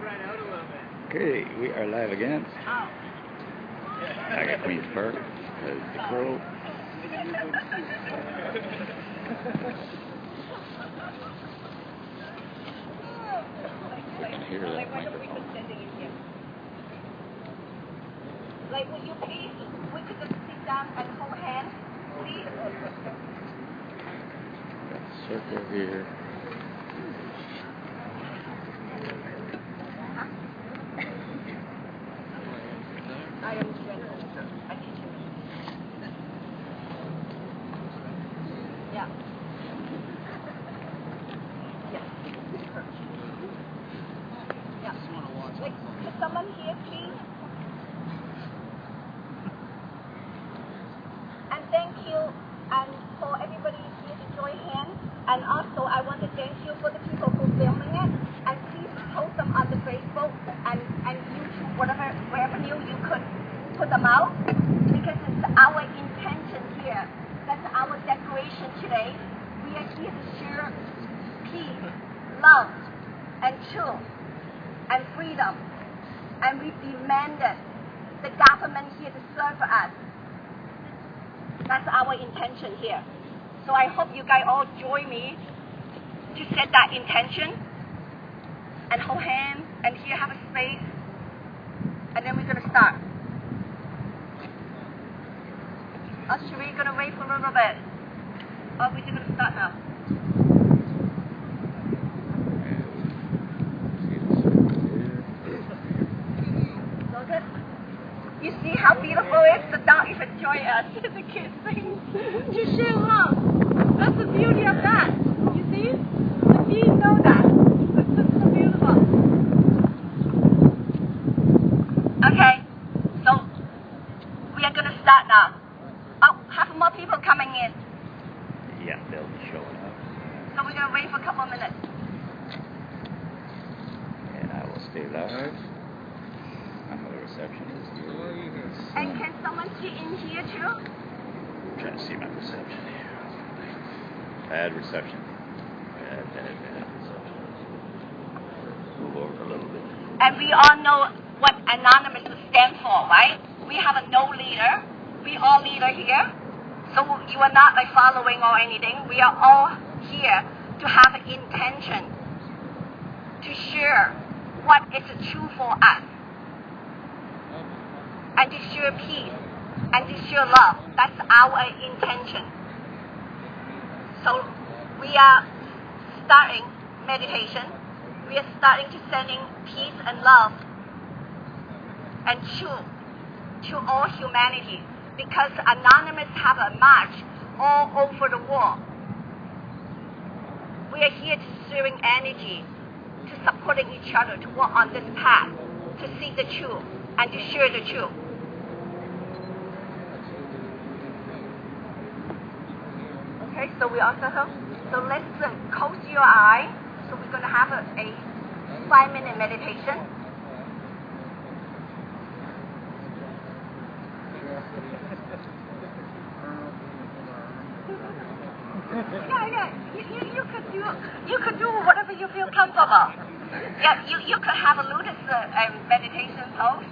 Okay, we are live again. Back at Queen's Park. There's the crow. You can hear that microphone. Like, would you please, we could just sit down and hold hands, please? Got the circle here. I am Jennifer. I teach you. Yeah. Yeah. Yeah. Like, could someone here, please? And thank you, and for everybody here to join hands. And also, I want to thank you for the people who are filming it. And please post them on the Facebook and YouTube, wherever you could put them out. Because it's our intention here. That's our declaration today. We are here to share peace, love, and truth, and freedom. And we demanded the government here to serve us. That's our intention here. So I hope you guys all join me to set that intention and hold hands and here have a space, and then we're going to start. Or should we going to wait for a little bit? Or we're going to start now? So good. You see how beautiful it is? The dog even join us. The kids sing. You share love. That's the beauty of that. You see? The bees know that. It's so beautiful. Okay. So we are going to start now. Oh, have more people coming in. Yeah, they'll be showing up. So we're going to wait for a couple of minutes. And I will stay live. I'm the receptionist here. And can someone sit in here too? I'm trying to see my reception here. Bad reception. Bad reception. Move over a little bit. And we all know what Anonymous stands for, right? We have a no leader. We all leader here. So you are not like following or anything. We are all here to have an intention to share what is true for us. And to share peace, and to share love. That's our intention. So we are starting meditation. We are starting to sending peace and love and truth to all humanity. Because Anonymous have a march all over the world. We are here to sharing energy, to supporting each other, to walk on this path, to see the truth, and to share the truth. Okay, so we also have, so let's close your eye. So we're going to have a 5-minute meditation. Yeah. You could do whatever you feel comfortable. Yeah, you could have a lotus meditation pose,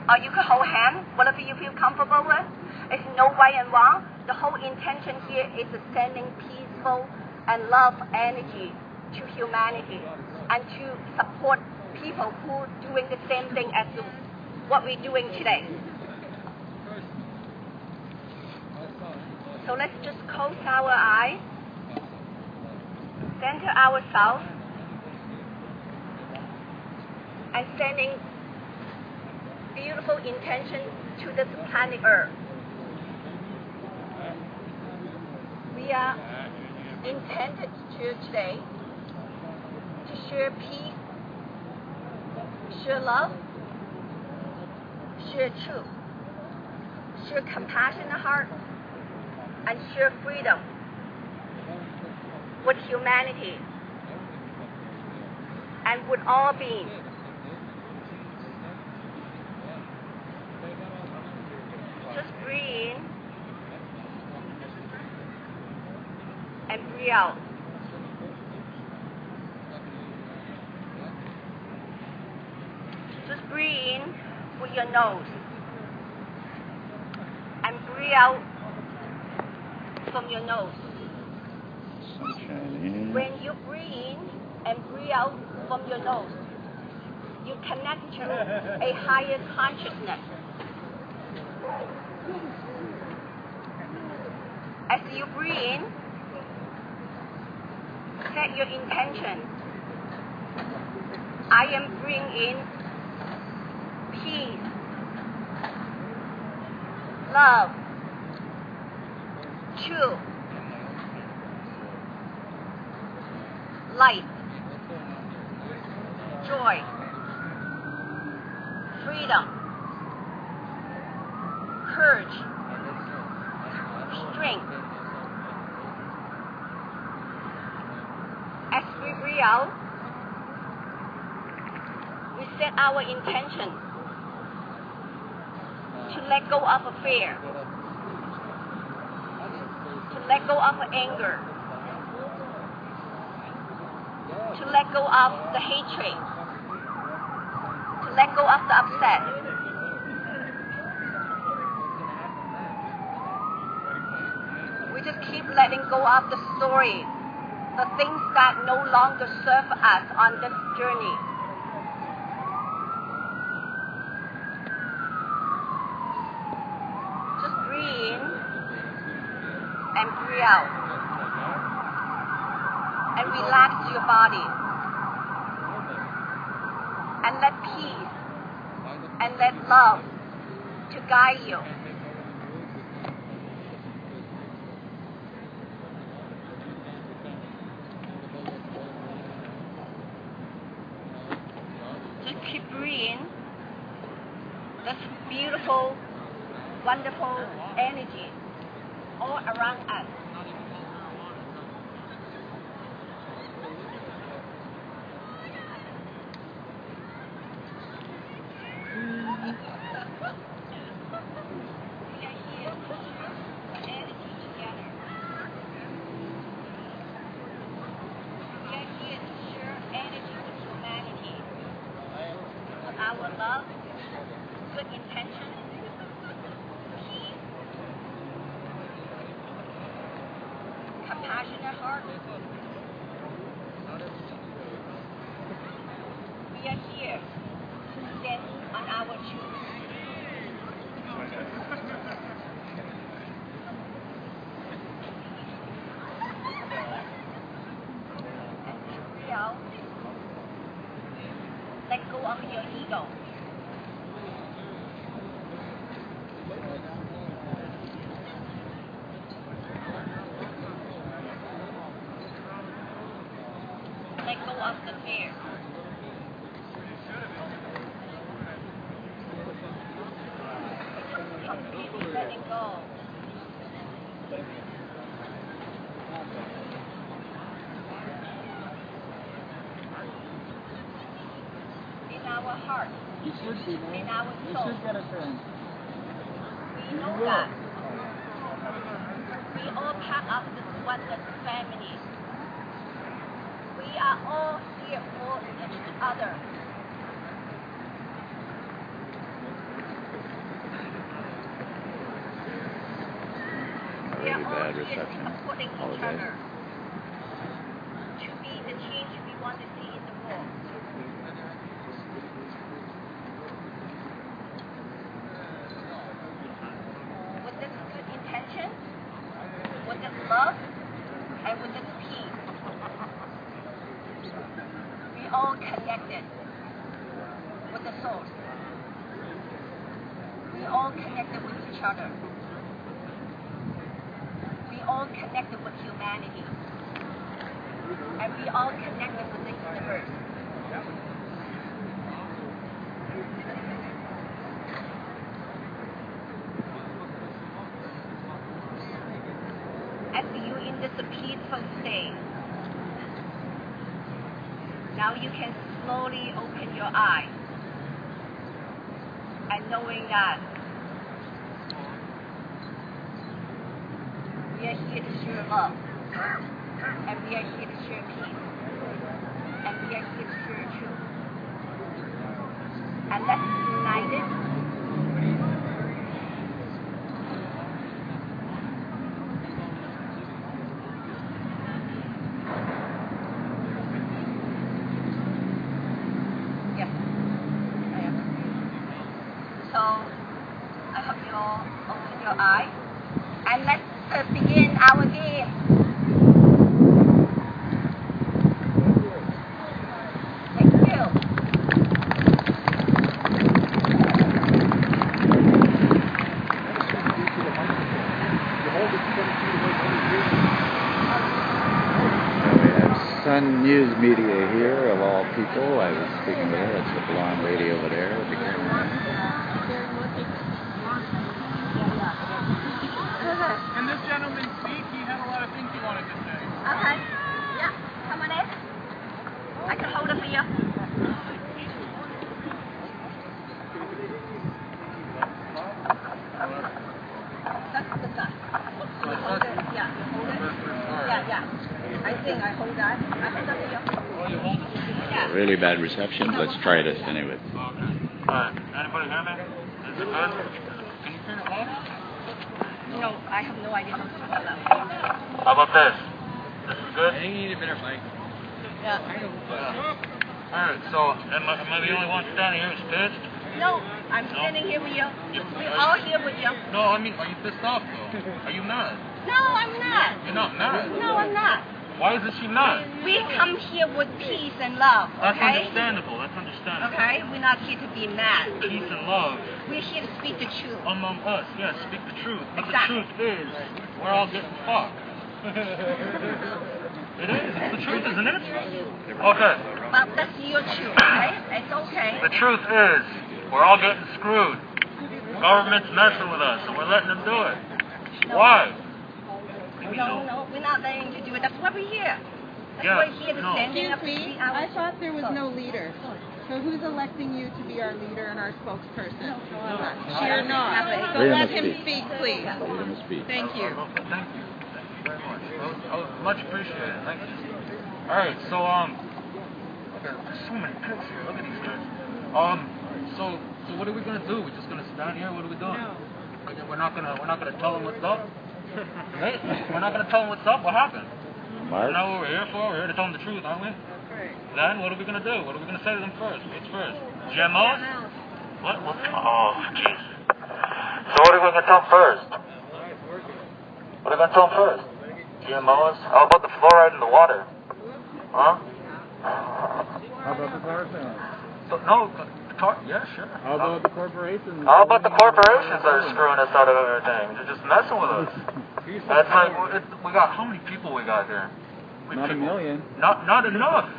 or you could hold hand, whatever you feel comfortable with. It's no right and wrong. The whole intention here is sending peaceful and love energy to humanity and to support people who are doing the same thing as what we're doing today. So let's just close our eyes, center ourselves, and sending beautiful intention to this planet Earth. We are intended today to share peace, share love, share truth, share compassion in the heart, and share freedom with humanity and with all beings. Just breathe in and breathe out. breathe in with your nose and breathe out from your nose. When you breathe in and breathe out from your nose, you connect to a higher consciousness. As you breathe in, set your intention. I am bringing in peace, love, truth, light, joy, freedom, courage, strength. As we breathe out, we set our intention to let go of fear, to let go of anger, to let go of the hatred, to let go of the upset. We just keep letting go of the story, the things that no longer serve us on this journey. Just breathe in and breathe out. And relax your body. And let peace and let love to guide you. Just keep breathing this beautiful, wonderful energy all around us. Our love, good intention, peace, compassionate heart. We are here standing on our truth. Let go of your ego. Let go of the fear. Completely letting go. Our heart, in our soul. We know that we all part of this oneness family. We are all here for each other. We are all here supporting each other to be the change we want to see in the world. With this love and with this peace, we all connected with the source. We all connected with each other. We all connected with humanity. And we all connected with the universe. As you in this peaceful state, now you can slowly open your eyes and knowing that we are here to share love, and we are here to share peace, and we are here to share truth. And let's open your eyes, and let's begin our game. Thank you. Sun News Media here, of all people. I was speaking with her. That's the blonde lady over there with the camera. Can this gentleman speak? He had a lot of things he wanted to say. Okay. Yeah. Come on in. I can hold it for you. That's the stuff. Hold it. Yeah. Hold it. Yeah. I think I hold that. I hold that for you. Yeah. Really bad reception. Let's try this anyway. Alright. Anybody hear me? Is it good? Can you turn it off? No, I have no idea how to do that. How about this? This is good? You need a better mic. Yeah. Alright, so am I the only one standing here who's pissed? No, I'm standing here with you. We're all here with you. No, I mean, are you pissed off though? Are you mad? No, I'm not. You're not mad? No, I'm not. Why isn't she mad? We come here with peace and love, That's okay? understandable, that's understandable. Okay? We're not here to be mad. Peace and love We're here to speak the truth. among us, yes, speak the truth. But Exactly. the truth is, we're all getting fucked. It is, it's the truth, isn't it? Okay. But that's your truth, okay? It's okay. The truth is, we're all getting screwed. Government's messing with us, and we're letting them do it. Why? No, we're not letting you do it. That's why we're here. That's Yeah, why we're here to no. stand Excuse up and me, be our... I thought there was no leader. So who's electing you to be our leader and our spokesperson? She or not? So Freedom let of him speech. speak, please. Freedom of speech. Thank you. Thank you. Thank you very much. I was much appreciated. Thank you. Alright, so, okay, there's so many pics here. Look at these guys. So what are we gonna do? We're just gonna stand here? What are we doing? No. We're not gonna tell them what's up? Hey, we're not gonna tell them what's up? What happened? Mark? You know what we're here for? We're here to tell them the truth, aren't we? Right. Then, what are we gonna do? What are we gonna say to them first? What's first? GMOs? What? Oh, jeez. So what are we gonna tell them first? What are we gonna tell them first? GMOs? How about the fluoride in the water? Huh? How about the tar sands? So, no, yeah, sure. How about the corporations? How about the corporations that are screwing us out of everything? They're just messing with us. And it's like, we got, how many people we got here? Not a million. Not enough.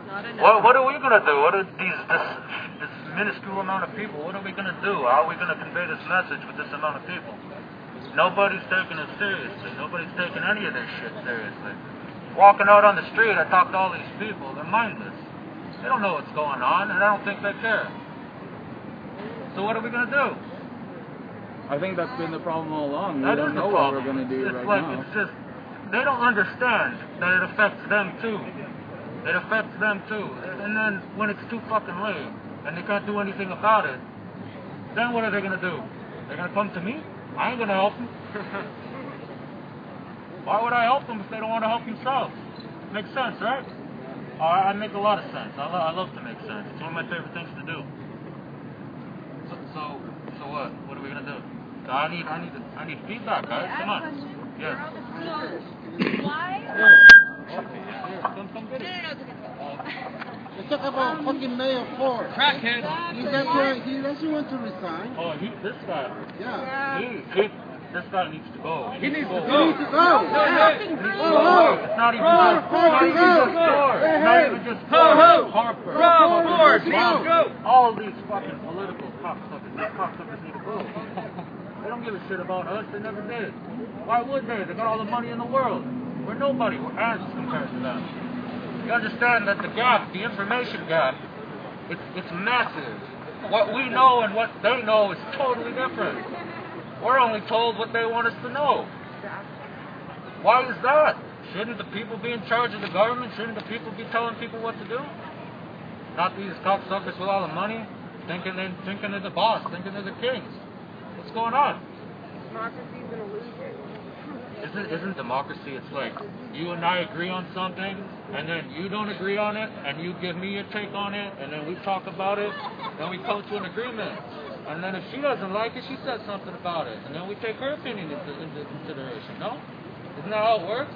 Not enough. What are we gonna do? What are this minuscule amount of people? What are we gonna do? How are we gonna convey this message with this amount of people? Nobody's taking it seriously. Nobody's taking any of this shit seriously. Walking out on the street, I talk to all these people. They're mindless. They don't know what's going on, and I don't think they care. So what are we gonna do? I think that's been the problem all along. We That don't is the know what problem. we're going to do It's right like, now. it's just, they don't understand that it affects them too. It affects them too. And then when it's too fucking late and they can't do anything about it, then what are they gonna do? They're gonna come to me? I ain't gonna help them. Why would I help them if they don't want to help themselves? Makes sense, right? I make a lot of sense. I love to make sense. It's one of my favorite things to do. So what? What are we gonna do? I need feedback, guys. Come on. Yes. Why? Come get it. Let's talk about fucking Mayor Ford. Crackhead. He doesn't want to resign. Oh, this guy. Yeah. This guy needs to go. He needs to go. It's not even just Harper. All these fucking political cocksuckers. These cocksuckers need to go. They don't give a shit about us. They never did. Why would they? They got all the money in the world. We're nobody. We're ants compared to them. You understand that the gap, the information gap, it's massive. What we know and what they know is totally different. We're only told what they want us to know. Why is that? Shouldn't the people be in charge of the government? Shouldn't the people be telling people what to do? Not these cocksuckers with all the money, thinking they're the boss, thinking they're the kings. What's going on? Democracy's an illusion. Isn't democracy, it's like you and I agree on something, and then you don't agree on it, and you give me your take on it, and then we talk about it, then we come to an agreement. And then if she doesn't like it, she says something about it. And then we take her opinion into consideration, no? Isn't that how it works?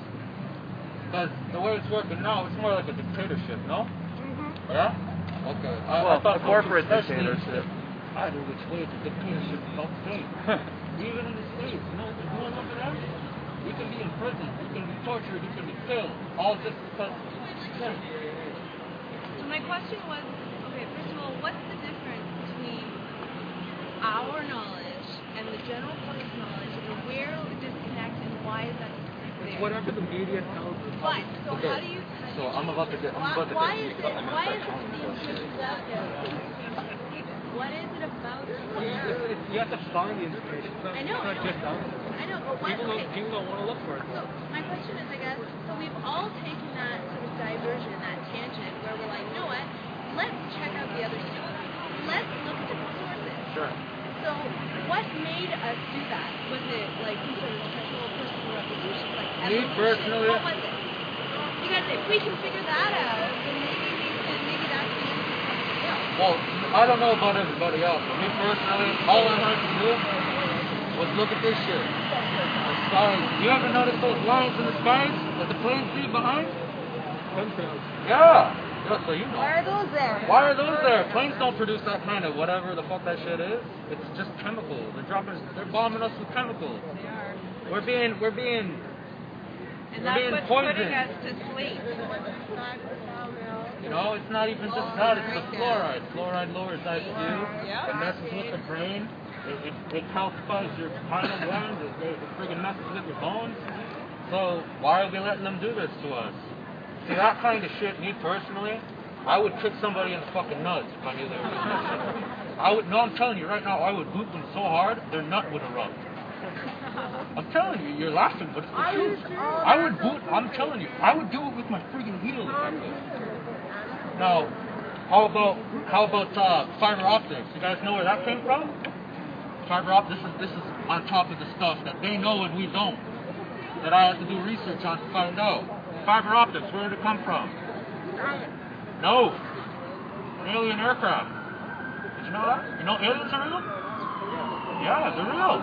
Because the way it's working now, it's more like a dictatorship, no? Mm-hmm. Yeah? Okay. Well, I thought a corporate especially dictatorship. Either which way it's a dictatorship about the same. Even in the States, you know what's going on over there? You can be in prison, you can be tortured, you can be killed. All just because So my question was, okay, first of all, what's the difference between our knowledge and the general public's knowledge, and where the disconnect, and why is that disconnect there? whatever the media tells us. Fine. So Okay. how do you? So I'm about to get. Why is it being pushed out there? What is it about? You have to find the information. I know. It's not just us. I know, but what? People don't want to look for it. So my question is, I guess, so we've all taken that sort of diversion, that tangent, where we're like, you know what? Let's check out the other stuff. Let's look at different sources. Sure. So what made us do that? Was it like some sort of sexual personal revolution, like Me evolution? personally- What was it? Because if we can figure that out, then maybe that's the answer. Well, I don't know about everybody else, but me personally, all I had to do was look at this shit. The skies. You ever notice those lines in the skies that the planes leave behind? Yeah. Yeah, so you know. Why are those there? Why are those there? Planes don't produce that kind of whatever the fuck that shit is. It's just chemicals. They're bombing us with chemicals. They are. We're being And we're that's being what's poisoned. putting us to sleep. You know, it's not even just that, it's the fluoride. Fluoride lowers IQ, Yeah. it messes with the brain, it calcifies your pineal gland, it friggin' messes with your bones. So, why are we letting them do this to us? See, that kind of shit, me personally, I would kick somebody in the fucking nuts if I knew they were doing that shit. I'm telling you right now, I would boot them so hard, their nut would erupt. I'm telling you, you're laughing, but it's the truth. I'm telling you, I would do it with my friggin' heel if I could. Now, how about fiber optics? You guys know where that came from? Fiber optics, this is on top of the stuff that they know and we don't. That I have to do research on to find out. Fiber optics, where did it come from? No. Alien aircraft. Did you know that? You know aliens are real? Yeah, they're real.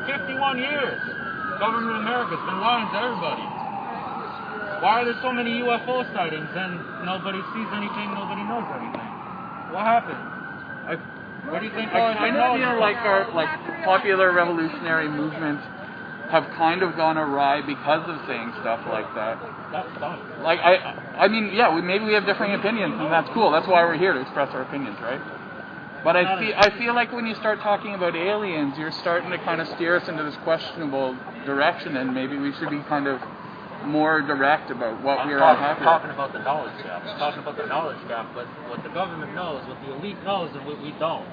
51 years. Government of America's been lying to everybody. Why are there so many UFO sightings and nobody sees anything, nobody knows anything? What happened? What do you think? I kind of feel like our popular revolutionary movements have kind of gone awry because of saying stuff like that. That's dumb. Like I mean, yeah, maybe we have differing opinions, and that's cool. That's why we're here, to express our opinions, right? But I feel like when you start talking about aliens, you're starting to kind of steer us into this questionable direction, and maybe we should be kind of more direct about what we're all happy I'm talking about the knowledge gap. I'm talking about the knowledge gap, but what the government knows, what the elite knows, and what we don't.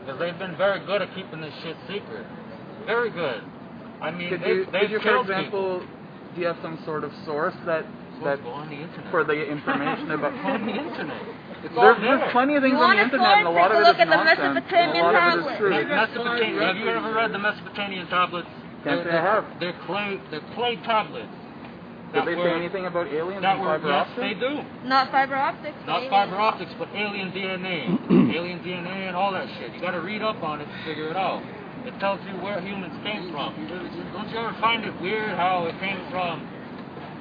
Because they've been very good at keeping this shit secret. Very good. I mean, they've for killed example, people. do you have some sort of source that Go on the internet. for the information about? Go on the internet. It's all There's plenty of things on the internet, and a lot of it is nonsense. And a lot of it is true. Have you ever read the Mesopotamian tablets? Can't say I have. They're clay tablets. Did they say anything about aliens and fiber yes, optics? they do. Not fiber optics. Not fiber optics, but alien DNA. Alien DNA and all that shit. You gotta read up on it to figure it out. It tells you where humans came from. Don't you ever find it weird how it came from?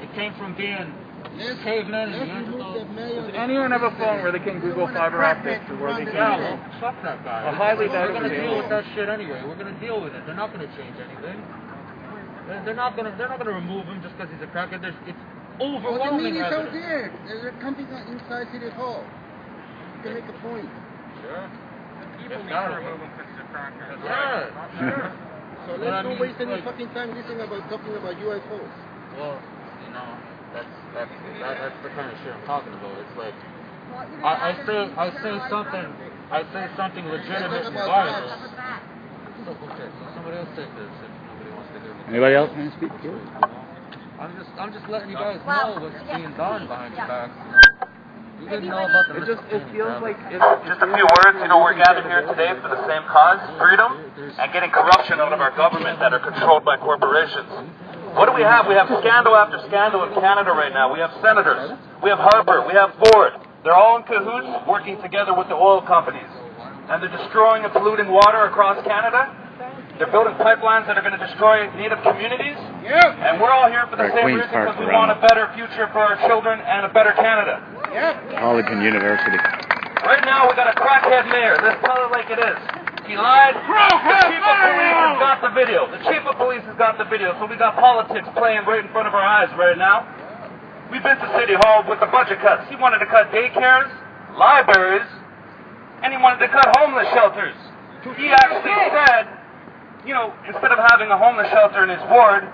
It came from being cavemen and Neanderthals. Does anyone have a phone where they can Google fiber optics or where they can? Yeah, well, fuck that guy. I highly doubt We're it gonna was deal with aliens. that shit anyway. We're gonna deal with it. They're not gonna change anything. They're not gonna remove him just because he's a cracker. It's Well, the overwhelming media's out evidence. there. There's camping inside City Hall. You can make a point. Sure. People It's need gotta to be. remove them because it's a cracker. Yeah, sure. So But let's I not mean, waste any like- fucking time listening about talking about UFOs. Well, you know, that's the kind of shit I'm talking about. It's like I say something legitimate and viable. So, okay, so somebody else take this if nobody wants to hear me. Anybody else want to speak? I'm just letting you guys know what's being done behind your backs. You know? You didn't know about the It feels like Just a few words, we're gathered here today for the same cause, freedom, and getting corruption out of our government that are controlled by corporations. What do we have? We have scandal after scandal in Canada right now. We have senators, we have Harper, we have Ford. They're all in cahoots working together with the oil companies. and they're destroying and polluting water across Canada. They're building pipelines that are going to destroy native communities. And we're all here for the same reason, because we want a better future for our children and a better Canada. College and university. Right now, we got a crackhead mayor. Let's tell it like it is. He lied. The chief of police has got the video. The chief of police has got the video. So we got politics playing right in front of our eyes right now. We've been to City Hall with the budget cuts. He wanted to cut daycares, libraries, and he wanted to cut homeless shelters. He actually said, you know, instead of having a homeless shelter in his ward,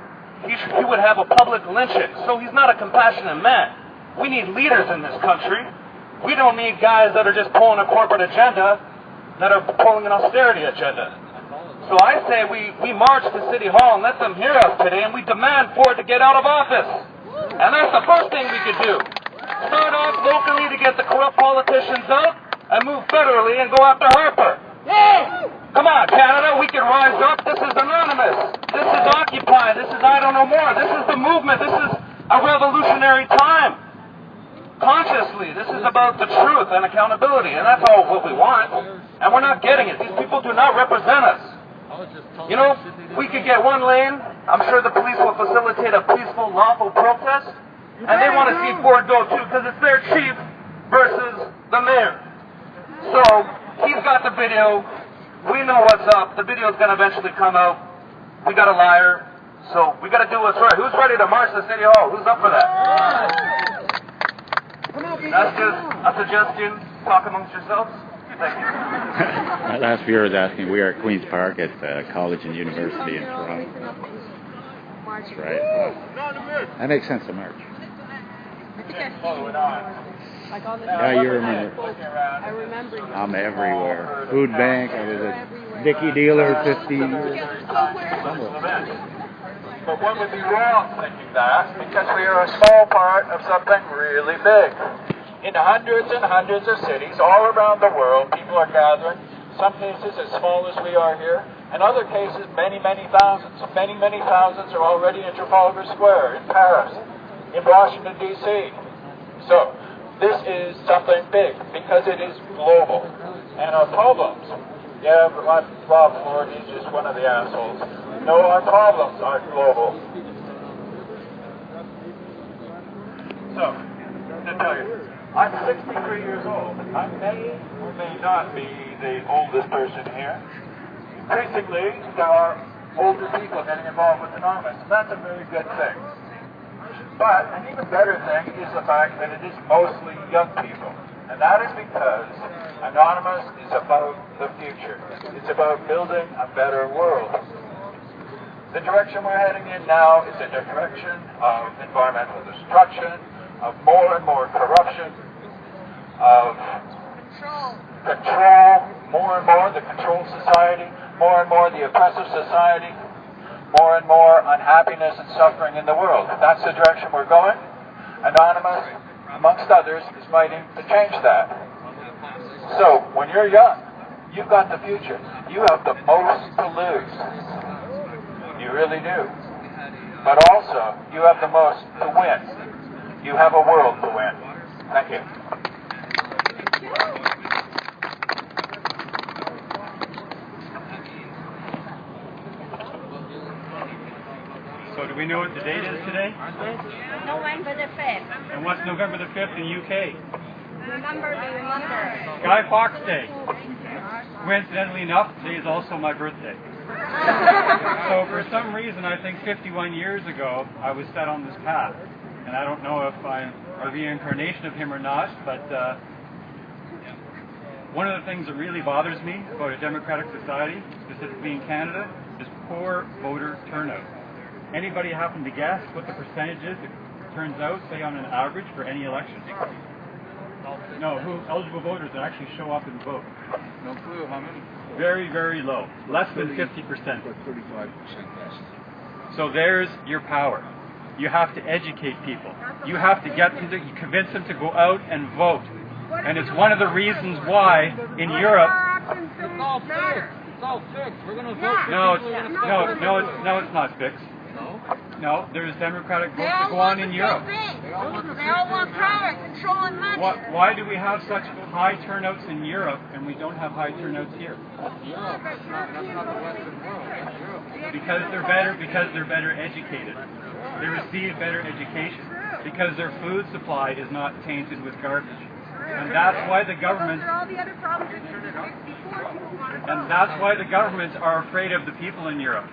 he would have a public lynching. So he's not a compassionate man. We need leaders in this country. We don't need guys that are just pulling a corporate agenda, that are pulling an austerity agenda. So I say we march to City Hall and let them hear us today, and we demand Ford to get out of office. And that's the first thing we could do. Start off locally to get the corrupt politicians out, and move federally and go after Harper. Come on, Canada, we can rise up. This is Anonymous. This is Occupy. This is I Don't Know More. This is the movement. This is a revolutionary time. Consciously, this is about the truth and accountability, and that's all what we want. And we're not getting it. These people do not represent us. You know, we could get one lane. I'm sure the police will facilitate a peaceful, lawful protest, and they want to see Ford go too, because it's their chief versus the mayor. So, he's got the video. We know what's up. The video's going to eventually come out. We got a liar. So, we got to do what's right. Who's ready to march to City Hall? Who's up for that? That's just a suggestion. Talk amongst yourselves. Thank you. Last viewer was asking, we are at Queen's Park at College and University in Toronto. That's right. That makes sense to march. Yeah, you remember. I remember. I'm everywhere. Food bank. I was a Dickie dealer 15 years. But one would be wrong thinking that, because we are a small part of something really big. In hundreds and hundreds of cities all around the world, people are gathering. Some cases as small as we are here, and other cases many, many thousands. Many, many thousands are already in Trafalgar Square, in Paris, in Washington, D.C. So, this is something big, because it is global. And our problems, yeah, Rob Ford is just one of the assholes. No, our problems are global. So, to tell you, I'm 63 years old. I may or may not be the oldest person here. Increasingly, there are older people getting involved with Anonymous, and that's a very good thing. But an even better thing is the fact that it is mostly young people. And that is because Anonymous is about the future. It's about building a better world. The direction we're heading in now is a direction of environmental destruction, of more and more corruption, of control, more and more the controlled society, more and more the oppressive society, more and more unhappiness and suffering in the world. If that's the direction we're going, Anonymous, amongst others, is fighting to change that. So, when you're young, you've got the future. You have the most to lose. You really do. But also, you have the most to win. You have a world to win. Thank you. So do we know what the date is today? November the 5th. And what's November the 5th in UK? Remember. Guy Fawkes Day. Coincidentally enough, today is also my birthday. So for some reason, I think 51 years ago, I was set on this path. And I don't know if I'm a reincarnation of him or not, but one of the things that really bothers me about a democratic society, specifically in Canada, is poor voter turnout. Anybody happen to guess what the percentage is? It turns out, say on an average for any election? No, who eligible voters that actually show up and vote? No clue how many. Very, very low. Less than 50%. 35%. So there's your power. You have to educate people. You have to get them to convince them to go out and vote. And it's one of the reasons why in Europe. It's all fixed. It's all fixed. We're going to vote. No, it's not fixed. No, there's democratic votes that go on in Europe. They all want power, control, and money. Why do we have such high turnouts in Europe and we don't have high turnouts here? Europe. That's not the Western world. That's Europe. Because they're better educated. They receive better education. Because their food supply is not tainted with garbage. And that's why the government are afraid of the people in Europe,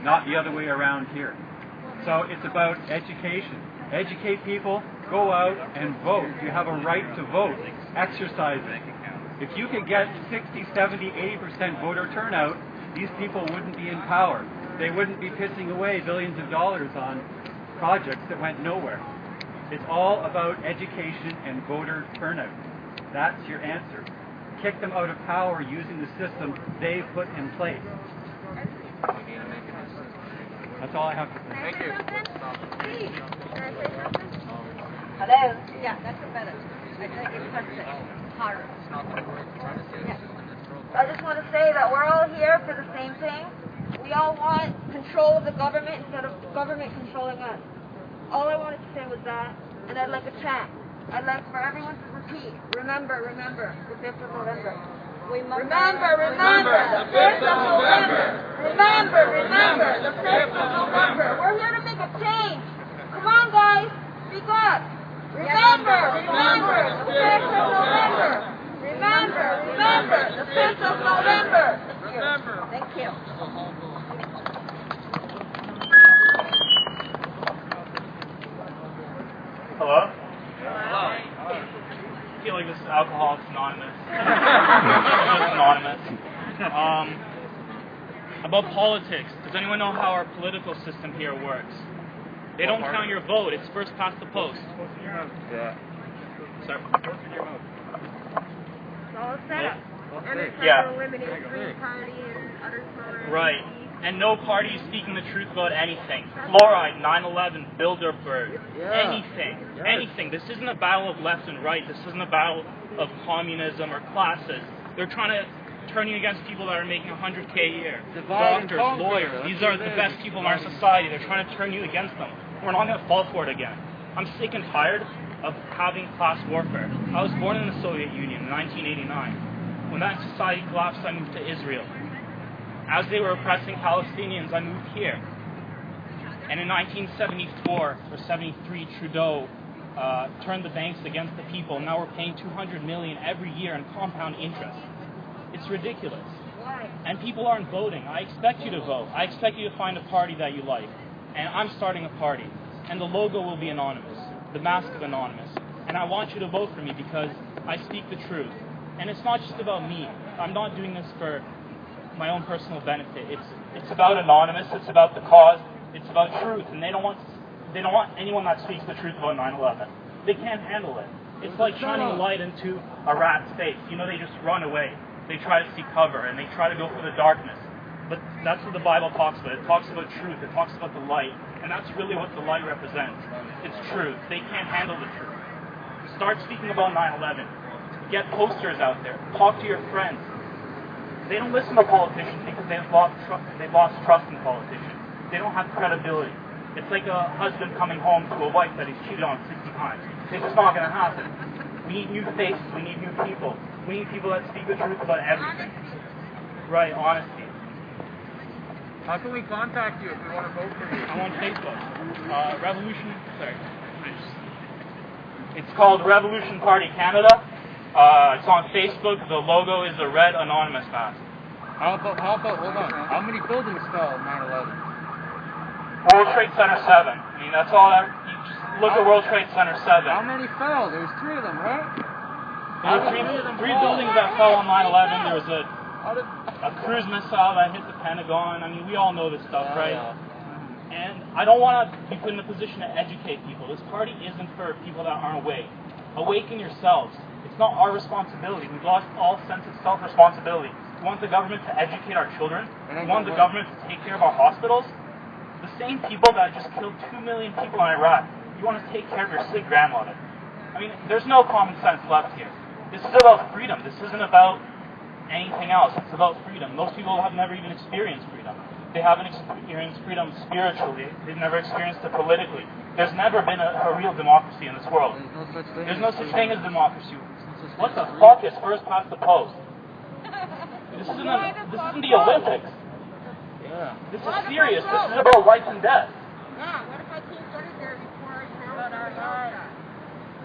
not the other way around here. So it's about education. Educate people, go out and vote. You have a right to vote. Exercise it. If you could get 60, 70, 80% voter turnout, these people wouldn't be in power. They wouldn't be pissing away billions of dollars on projects that went nowhere. It's all about education and voter turnout. That's your answer. Kick them out of power using the system they put in place. That's all I have to say. Thank you. Hello? Yeah, that's better. I think it's harder. Yeah. I just want to say that we're all here for the same thing. We all want control of the government instead of government controlling us. All I wanted to say was that, and I'd like a chant. I'd like for everyone to repeat, remember, the 5th of November. Remember, the 5th of November. Remember, the 5th of November. We're here to make a change. Come on, guys, speak up. Remember, the 5th of November. Remember, the 5th of November. Thank you. Hello? Hello. I feel like this is Alcoholics Anonymous. About politics. Does anyone know how our political system here works? They don't count your vote. It's first past the post. Yeah. Sorry. It's all set up. And it's Yeah. to eliminate Green Party and other smaller Right. And no party is speaking the truth about anything. Fluoride, 9/11, Bilderberg, anything. This isn't a battle of left and right. This isn't a battle of communism or classes. They're trying to turn you against people that are making $100K a year. Doctors, lawyers, these are the best people in our society. They're trying to turn you against them. We're not going to fall for it again. I'm sick and tired of having class warfare. I was born in the Soviet Union in 1989. When that society collapsed, I moved to Israel. As they were oppressing Palestinians, I moved here. And in 1974 or 73, Trudeau turned the banks against the people. Now we're paying $200 million every year in compound interest. It's ridiculous. And people aren't voting. I expect you to vote. I expect you to find a party that you like. And I'm starting a party. And the logo will be anonymous. The mask is anonymous. And I want you to vote for me because I speak the truth. And it's not just about me. I'm not doing this for my own personal benefit. It's about anonymous. It's about the cause. It's about truth. And they don't want anyone that speaks the truth about 9/11. They can't handle it. It's like shining a light into a rat's face. You know, they just run away. They try to seek cover and they try to go for the darkness. But that's what the Bible talks about. It talks about truth. It talks about the light. And that's really what the light represents. It's truth. They can't handle the truth. Start speaking about 9/11. Get posters out there. Talk to your friends. They don't listen to politicians because they've lost trust in politicians. They don't have credibility. It's like a husband coming home to a wife that he's cheated on 60 times. It's just not going to happen. We need new faces. We need new people. We need people that speak the truth about everything. Right, honesty. How can we contact you if we want to vote for you? I'm on Facebook. It's called Revolution Party Canada. It's on Facebook. The logo is a red anonymous mask. How about, hold on, how many buildings fell in 9/11? World Trade Center 7. I mean, that's all that, you just look at World Trade Center 7. How many fell? There was 3 of them, right? There were three buildings that fell on 9/11. There was a cruise missile that hit the Pentagon. I mean, we all know this stuff, right? Yeah. And I don't want to be put in a position to educate people. This party isn't for people that aren't awake. Awaken yourselves. It's not our responsibility. We've lost all sense of self-responsibility. We want the government to educate our children. We want the government to take care of our hospitals. The same people that just killed 2 million people in Iraq, you want to take care of your sick grandmother. I mean, there's no common sense left here. This is about freedom. This isn't about anything else. It's about freedom. Most people have never even experienced freedom. They haven't experienced freedom spiritually. They've never experienced it politically. There's never been a real democracy in this world. There's no such thing as democracy. What the fuck is first past the post? This isn't the Olympics. Yeah. This is serious. This is about life and death. Yeah, what if I can't get in there before I found our shot?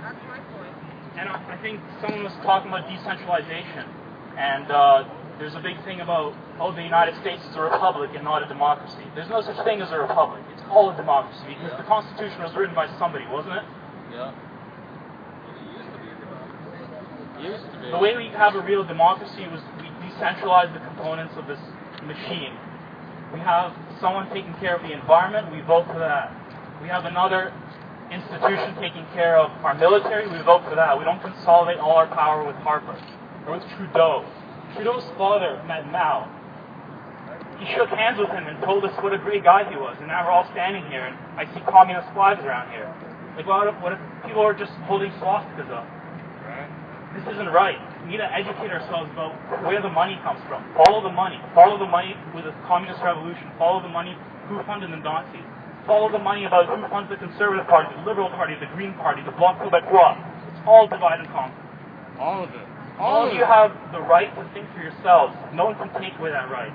That's my point. And I think someone was talking about decentralization. And there's a big thing about, oh, the United States is a republic and not a democracy. There's no such thing as a republic. It's called a democracy because the Constitution was written by somebody, wasn't it? Yeah. The way we have a real democracy was we decentralized the components of this machine. We have someone taking care of the environment, we vote for that. We have another institution taking care of our military, we vote for that. We don't consolidate all our power with Harper or with Trudeau. Trudeau's father met Mao. He shook hands with him and told us what a great guy he was, and now we're all standing here and I see communist flags around here. Like, what if people are just holding swastikas up? This isn't right. We need to educate ourselves about where the money comes from. Follow the money. Follow the money with the communist revolution. Follow the money who funded the Nazis. Follow the money about who funds the Conservative Party, the Liberal Party, the Green Party, the Bloc Québécois. It's all divide and conquer. All of it. All of you have the right to think for yourselves. No one can take away that right.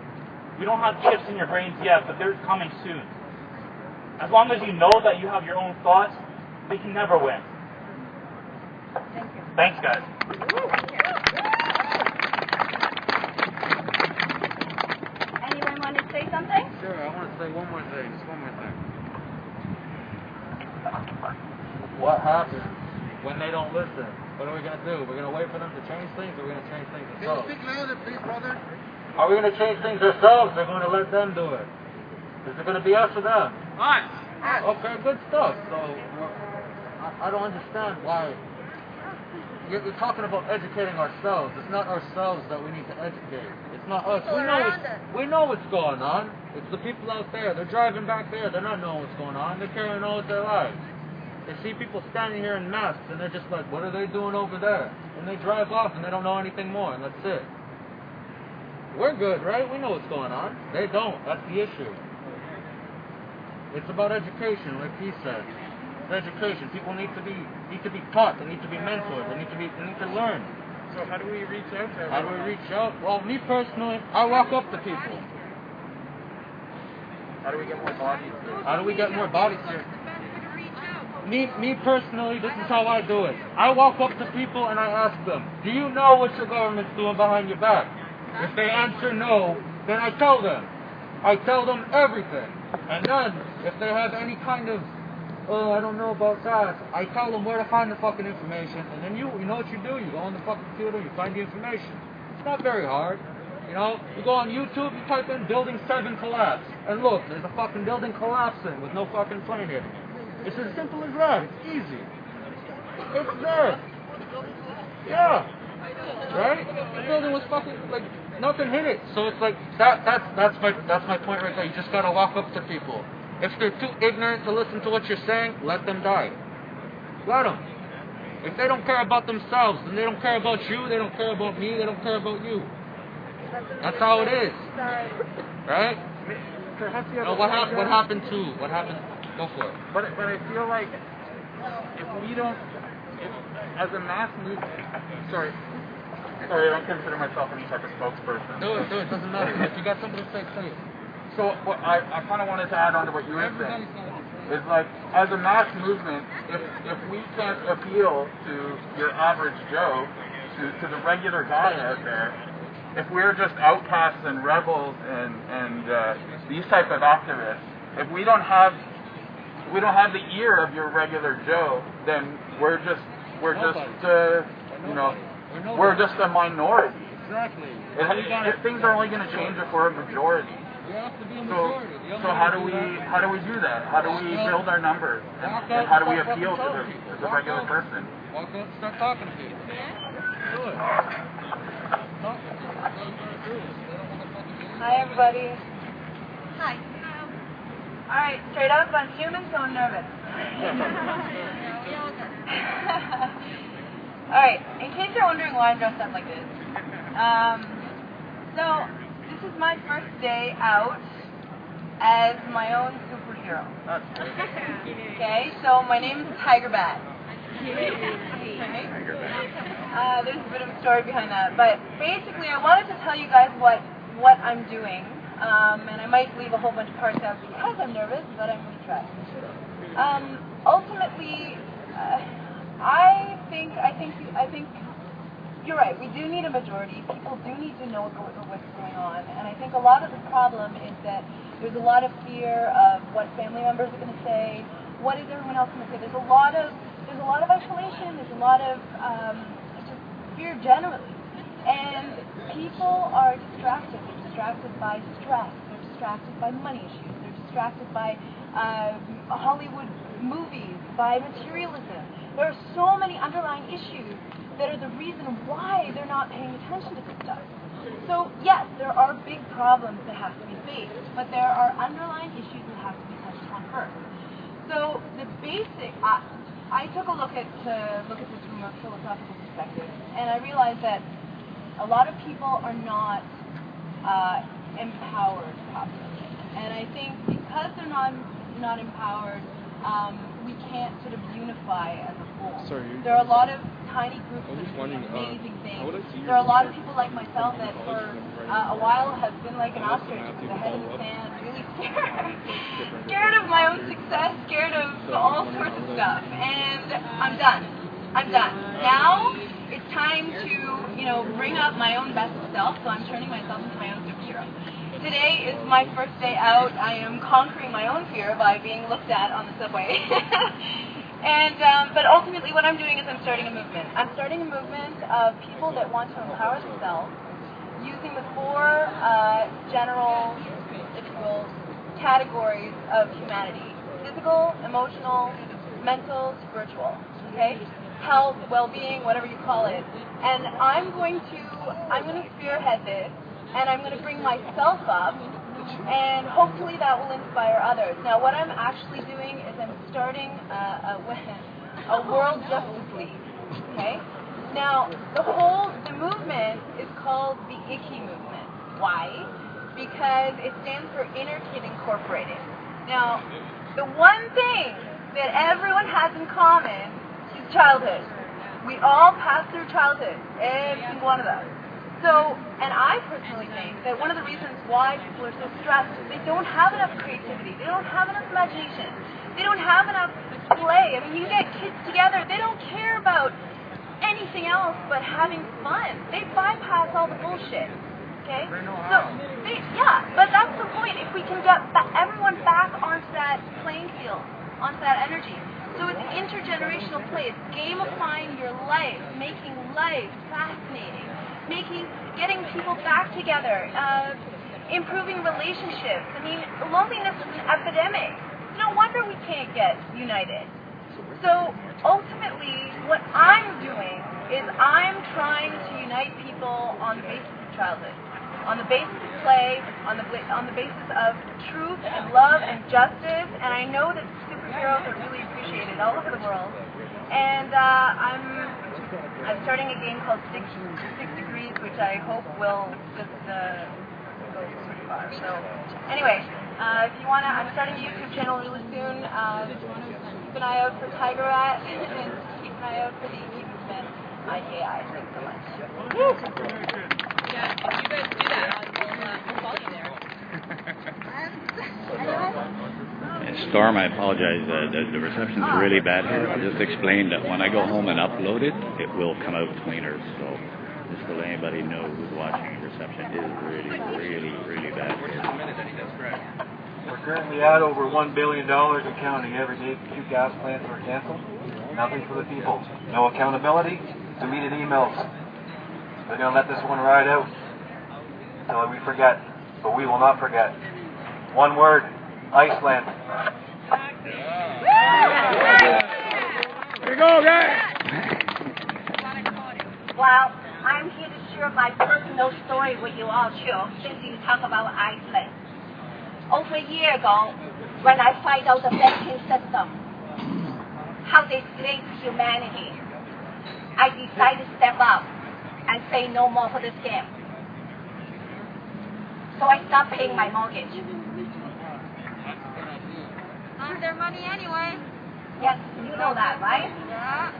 We don't have chips in your brains yet, but they're coming soon. As long as you know that you have your own thoughts, they can never win. Thank you. Thanks, guys. Anyone want to say something? Sure, I want to say one more thing. Just one more thing. What happens when they don't listen? What are we going to do? We're going to wait for them to change things, or we're going to change things Can you ourselves? speak louder, please, brother? Are we going to change things ourselves, or are we going to let them do it? Is it going to be us or them? Us. Okay, good stuff. So, I don't understand why. You're talking about educating ourselves. It's not ourselves that we need to educate. It's not us. We know what's going on. It's the people out there. They're driving back there. They're not knowing what's going on. They're carrying on with their lives. They see people standing here in masks, and they're just like, what are they doing over there? And they drive off, and they don't know anything more, and that's it. We're good, right? We know what's going on. They don't. That's the issue. It's about education, like he said. It's education. People need to be taught. They need to be mentored. They need to learn. So how do we reach out to How do we reach out? Well, me personally, I walk up to people. How do we get more bodies? How do we get more bodies here? Me personally, this is how I do it. I walk up to people and I ask them, do you know what your government's doing behind your back? If they answer no, then I tell them. I tell them everything. And then, if they have any kind of, oh, I don't know about that, I tell them where to find the fucking information. And then you know what you do? You go on the fucking computer, you find the information. It's not very hard. You know, you go on YouTube, you type in building 7 collapse. And look, there's a fucking building collapsing with no fucking plane hitting it. It's as simple as that. It's easy. It's there. Yeah. Right? The building was fucking, like, nothing hit it. So it's like, that's my point right there. You just gotta walk up to people. If they're too ignorant to listen to what you're saying, let them die. Let them. If they don't care about themselves, then they don't care about you, they don't care about me, they don't care about you. That's how it is. Right? What happened? Go for it. But I feel like if we don't, as a mass movement, sorry, I don't consider myself any type of spokesperson. Do it, doesn't matter. If you got something to say, say it. So what I kind of wanted to add on to what you were saying is like, as a mass movement, if we can't appeal to your average Joe, to the regular guy out there, if we're just outcasts and rebels and these type of activists, if we don't have the ear of your regular Joe, then we're just a minority. Exactly. Things are only going to change if we're a majority. You have to be a majority. So how do we do that? How do we build our numbers? And how do we appeal to the regular person? Walk out and start talking to people. Do it. Talk to people. That's all you gotta do. They don't want to fucking do it. Hi, everybody. Hi. All right, straight up, I'm human, so I'm nervous. All right, in case you're wondering why I'm dressed up like this, so this is my first day out as my own superhero. Okay, so my name is Tiger Bat. Okay. There's a bit of a story behind that, but basically I wanted to tell you guys what I'm doing, and I might leave a whole bunch of parts out because I'm nervous, but I'm going to try. Ultimately, I think you're right. We do need a majority. People do need to know what's going on, and I think a lot of the problem is that there's a lot of fear of what family members are going to say. What is everyone else going to say? There's a lot of isolation. There's a lot of just fear generally, and people are distracted. They're distracted by stress. They're distracted by money issues. They're distracted by Hollywood movies, by materialism. There are so many underlying issues that are the reason why they're not paying attention to this stuff. So yes, there are big problems that have to be faced, but there are underlying issues that have to be touched on first. So the basic, I took a look at this from a philosophical perspective, and I realized that a lot of people are not empowered properly, and I think because they're not empowered, we can't sort of unify as a whole. There are a lot of tiny groups that are doing amazing things. There are a lot of people like myself that for a while have been like an ostrich with a head in the sand, really scared of my own success, scared of all sorts of stuff. And I'm done. Now it's time to, bring up my own best self, so I'm turning myself into my own superhero. Today is my first day out. I am conquering my own fear by being looked at on the subway. But ultimately what I'm doing is I'm starting a movement. I'm starting a movement of people that want to empower themselves using the four general, if you will, categories of humanity. Physical, emotional, mental, spiritual. Okay? Health, well-being, whatever you call it. And I'm going to spearhead this, and I'm going to bring myself up, and hopefully that will inspire others. Now, what I'm actually doing is I'm starting a World Justice League. Okay? Now, the movement is called the ICKI movement. Why? Because it stands for Inner Kid Incorporated. Now, the one thing that everyone has in common is childhood. We all pass through childhood, every single one of us. So, and I personally think that one of the reasons why people are so stressed is they don't have enough creativity, they don't have enough imagination, they don't have enough play. I mean, you get kids together, they don't care about anything else but having fun. They bypass all the bullshit. Okay? So, but that's the point. If we can get everyone back onto that playing field, onto that energy. So it's intergenerational play. It's gamifying your life, making life fascinating. Getting people back together, improving relationships. I mean, loneliness is an epidemic. No wonder we can't get united. So ultimately, what I'm doing is I'm trying to unite people on the basis of childhood, on the basis of play, on the basis of truth and love and justice. And I know that superheroes are really appreciated all over the world. And I'm starting a game called Six Degrees, which I hope will just go pretty far. So, anyway, if you wanna, I'm starting a YouTube channel really soon. Keep an eye out for Tiger Rat, and keep an eye out for the ICKI movement, IKI. Thanks so much. Yeah, if you guys do that, we'll follow you there. Storm, I apologize. The reception's really bad here. I'll just explain that when I go home and upload it, it will come out cleaner. So just to let anybody know who's watching, the reception is really bad here. We're currently at over $1 billion and counting. Every day 2 gas plants are canceled. Nothing for the people. No accountability. Deleted emails. They're going to let this one ride out until we forget. But we will not forget. One word. Iceland. Here you go, guys! Well, I'm here to share my personal story with you all, too, since you talk about Iceland. Over a year ago, when I find out the banking system, how they slave humanity, I decided to step up and say no more for this game. So I stopped paying my mortgage. want their money anyway. Yes, you know that, right? Yeah.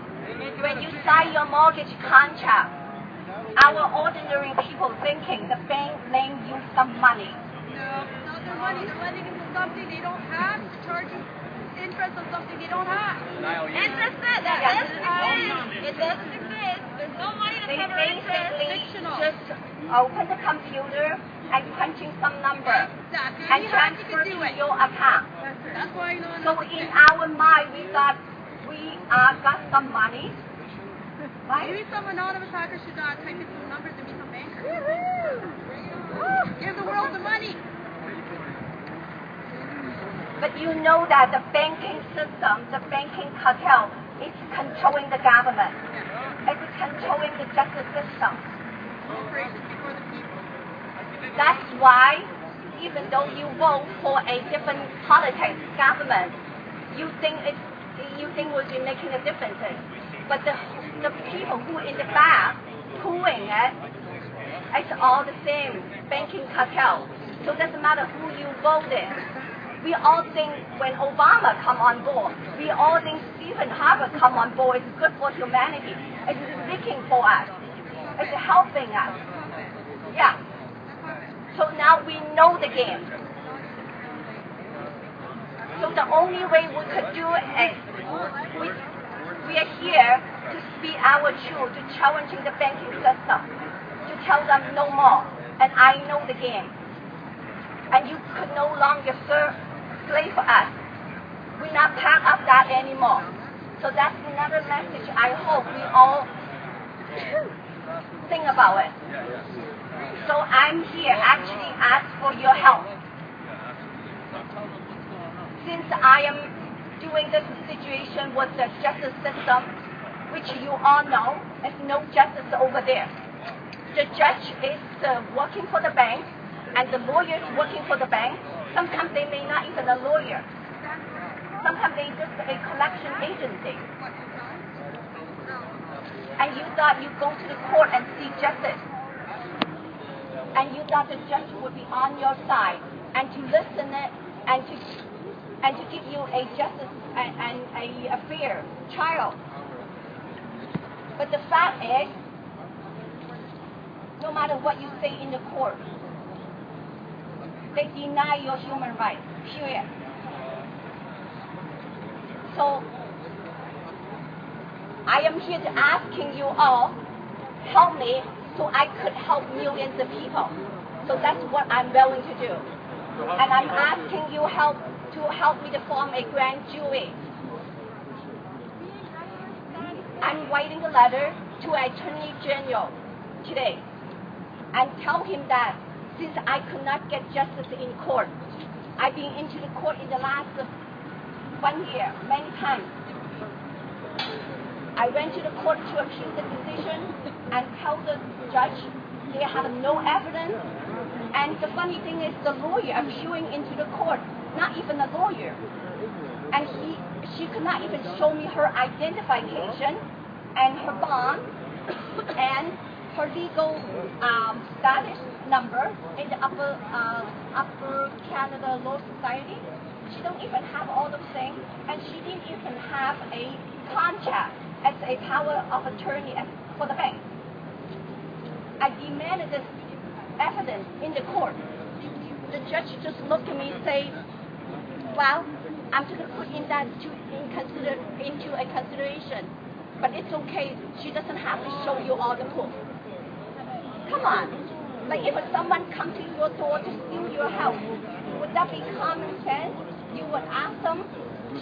When you sign your mortgage contract, our ordinary people thinking the bank lend you some money. No, it's not their money. They're lending into something they don't have, charging interest on something they don't have. Interest it. That doesn't exist. It doesn't exist. There's no money to They cover interest. basically Fictional. just open the computer and punching some number Exactly. and You have to transfer do to it. your account. That's why you know. So in our mind, we thought we got some money, right? Maybe some anonymous hacker should type in some numbers and become bankers. Give the world the money. But you know that the banking system, the banking cartel, is controlling the government. It's controlling the justice system. That's why, even though you vote for a different politics government, you think will be making a difference. But the people who in the back pulling it, it's all the same banking cartel. So it doesn't matter who you voted. We all think when Obama come on board, we all think Stephen Harper come on board. It's good for humanity. It's speaking for us. It's helping us. Yeah. So now we know the game. So the only way we could do it is we are here to speak our truth, to challenging the banking system, to tell them no more. And I know the game. And you could no longer slave for us. We're not part of that anymore. So that's another message I hope we all think about it. So I'm here actually ask for your help. Since I am doing this situation with the justice system, which you all know, there's no justice over there. The judge is working for the bank, and the lawyer is working for the bank. Sometimes they may not even a lawyer. Sometimes they just a collection agency. And you thought you'd go to the court and seek justice. And you thought the judge would be on your side and to listen it and to give you a justice and a fair trial. But the fact is, no matter what you say in the court, they deny your human rights, period. So I am here to asking you all, help me so I could help millions of people. So that's what I'm willing to do. And I'm asking you to help me to form a grand jury. I'm writing a letter to Attorney General today and tell him that since I could not get justice in court, I've been into the court in the last 1 year, many times. I went to the court to appeal the decision and tell the judge they have no evidence. And the funny thing is the lawyer appealing into the court, not even a lawyer. And she could not even show me her identification and her bond and her legal status number in the Upper Canada Law Society. She don't even have all those things, and she didn't even have a contract as a power of attorney for the bank. I demanded this evidence in the court. The judge just looked at me and say, well, I'm going to put in that into a consideration, but it's okay. She doesn't have to show you all the proof. Come on. Like if someone comes to your door to steal your house, would that be common sense? You would ask them,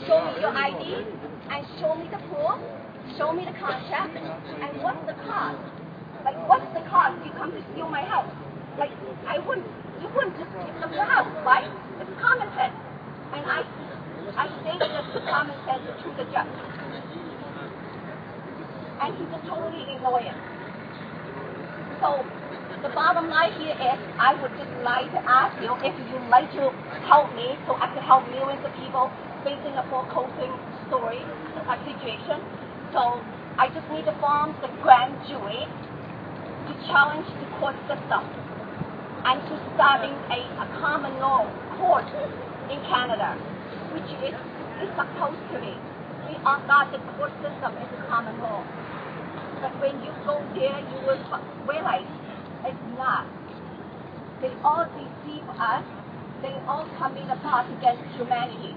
show me your ID, and show me the proof, show me the contract, and what's the cost? Like, what's the cost you come to steal my house? Like, you wouldn't just give them your house, right? It's common sense. And I stated this common sense to the judge. And he just totally ignored it. So, the bottom line here is, I would just like to ask you if you'd like to help me so I can help millions of people facing a foreclosing situation. So I just need to form the grand jury to challenge the court system and to starting a common law court in Canada, which is It's supposed to be. We are not the court system, it's a common law. But when you go there, you will realize it's not. They all deceive us. They all commit a plot against humanity.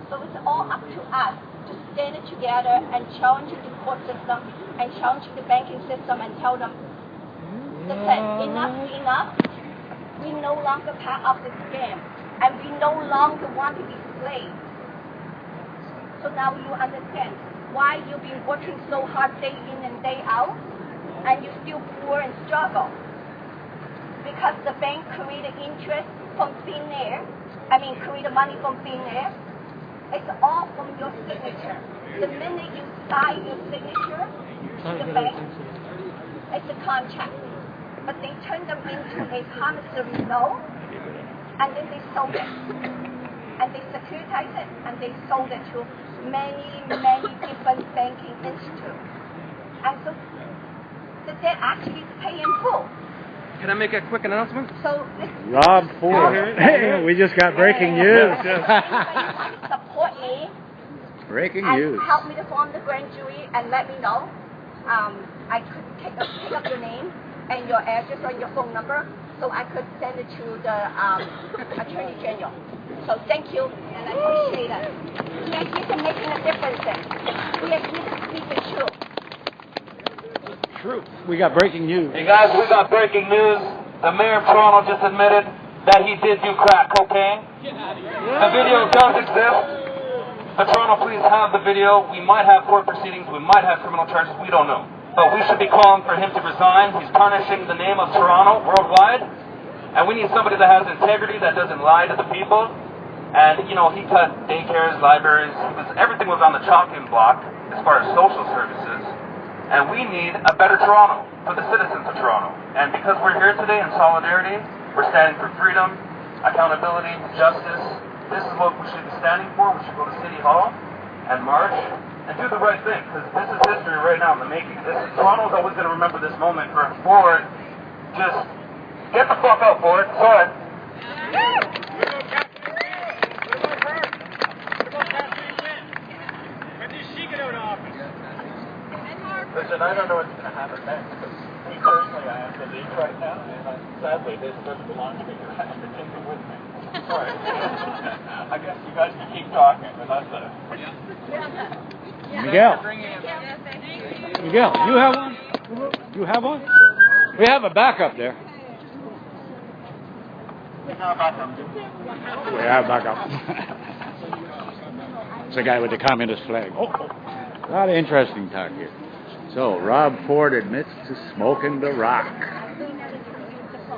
So it's all up to us to stand together and challenge the court system and challenge the banking system and tell them, listen, enough is enough. We no longer part of the scam, and we no longer want to be slaves. So now you understand why you've been working so hard day in and day out, and you still poor and struggle. Because the bank created interest from thin air, created money from thin air. It's all from your signature. The minute you sign your signature to the bank, it's a contract. But they turned them into a promissory note, and then they sold it. And they securitized it, and they sold it to many, many different banking institutes. And so the debt actually is paid in full. Can I make a quick announcement? So Rob Ford. Hey, we just got breaking news. Support me. Breaking and news. Help me to form the grand jury and let me know. I could pick up your name and your address or your phone number, so I could send it to the Attorney General. So thank you, and I appreciate it. Thank you for making a difference. We are here to speak the truth. True. We got breaking news. Hey guys, we got breaking news. The mayor of Toronto just admitted that he did do crack cocaine. The video does exist. The Toronto police have the video. We might have court proceedings. We might have criminal charges. We don't know. But we should be calling for him to resign. He's tarnishing the name of Toronto worldwide. And we need somebody that has integrity, that doesn't lie to the people. And, he cut daycares, libraries. Everything was on the chopping block as far as social services. And we need a better Toronto for the citizens of Toronto. And because we're here today in solidarity, we're standing for freedom, accountability, justice. This is what we should be standing for. We should go to City Hall and march and do the right thing. Because this is history right now in the making. Toronto's always going to remember this moment for Ford. Just get the fuck out, Ford. Sorry. Listen, I don't know what's going to happen next, because me personally, I have to leave right now, and sadly, this doesn't belong to me, because I have to take it with me. Sorry. I guess you guys can keep talking, but that's it. Miguel. Miguel, you have one? You have one? We have a backup there. We have backup. It's the guy with the communist flag. Oh, a lot of interesting talk here. So, Rob Ford admits to smoking the rock.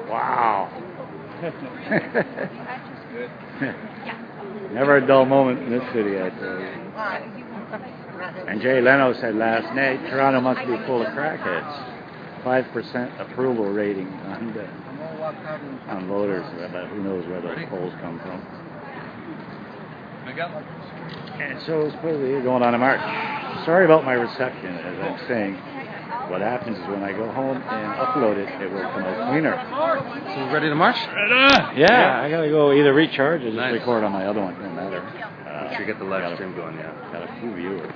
Wow. Never a dull moment in this city, I tell you. And Jay Leno said last night, Toronto must be full of crackheads. 5% approval rating on voters. But who knows where those polls come from. Miguel? And so supposedly you're going on a march. Sorry about my reception, as I'm saying. What happens is when I go home and upload it, it will come out cleaner. So we're ready to march? Yeah, I gotta go either recharge or just record on my other one. Doesn't matter. So you get the live stream going, yeah. Got a few viewers.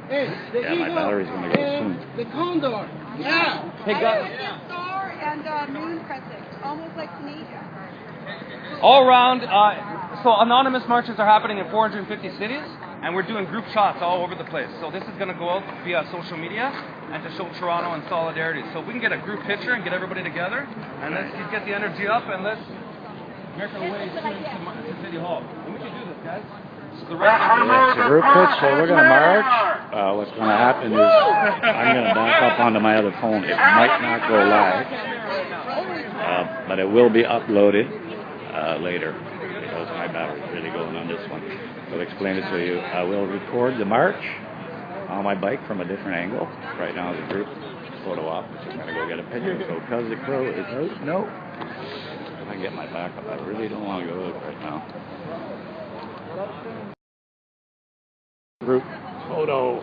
Hey, the Yeah, my eagle battery's gonna go and soon. the condor. Yeah. Hey guys. Star and moon crescent, almost like Tunisia. All around, so anonymous marches are happening in 450 cities, and we're doing group shots all over the place. So this is going to go out via social media and to show Toronto in solidarity. So if we can get a group picture and get everybody together, and let's get the energy up, and let's make our way to City Hall. And we can do this, guys. So the rest of It's a group pitch, so we're gonna march. What's gonna happen is I'm gonna back up onto my other phone. It might not go live, but it will be uploaded later because my battery's really going on this one. I'll explain it to you. I will record the march on my bike from a different angle. Right now the group photo op, which I'm gonna go get a picture. So because the crow is out, no. If I get my backup, I really don't want to go out right now. Group photo.